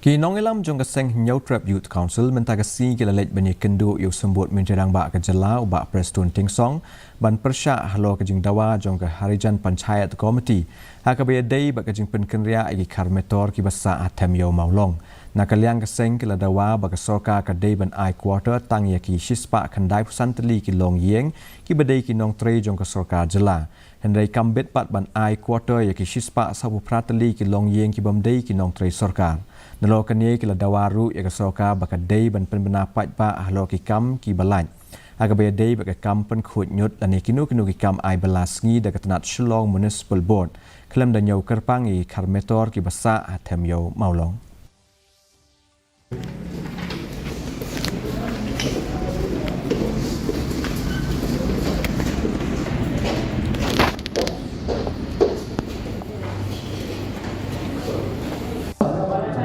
Ki Nongïalam jong keseng nyau trap youth council mentagasi ki Leit Ïakynduh yu sembut menjerang ba ke jela ba Prestone Tynsong ban persya Halor ke Jingdawa jong ke harijan panchayat komiti hakabaya dei ba ke Jingpynkynriah agi Khar Metor ki basa atem yo maulong nakaliang keseng ki ladawa ba ke sorka ke dei ban ai quarter tang ya ki shispa khandai pusanteli ki long yeng ki badai ki nong tre jong ke sorka jela hendai kambet pat ban ai quarter ya ki shispa sabu prateli ki long yeng ki bamdei ki nong tre sorka Nalo kini kila dawaru ya kesoka baka day ban penbenapat ba Halor ki kam ki balaj. Aga baya day baka kam pen khut nyut lani kinu ki kam ai belas ngi da ketenat Shillong Municipal Board. Klem dan nyau kerpangi Khar Metor ki basa atem yau maulong.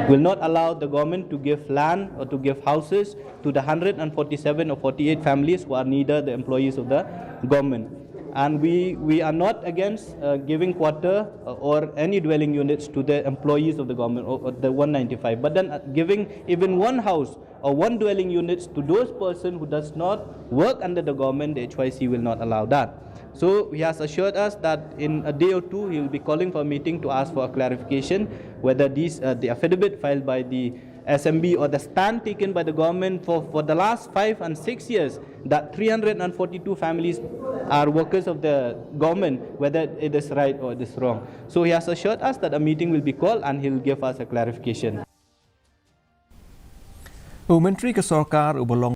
Will not allow the government to give land or to give houses to the 147 or 48 families who are neither the employees of the government. And we are not against giving quarter or any dwelling units to the employees of the government or the 195, but then giving even one house or one dwelling units to those person who does not work under the government, the HYC will not allow that. So he has assured us that in a day or two he will be calling for a meeting to ask for a clarification whether these the affidavit filed by the SMB or the stand taken by the government for the last 5 and 6 years that 342 families are workers of the government, whether it is right or it is wrong. So he has assured us that a meeting will be called and he will give us a clarification. Menteri Kesorkar ubolong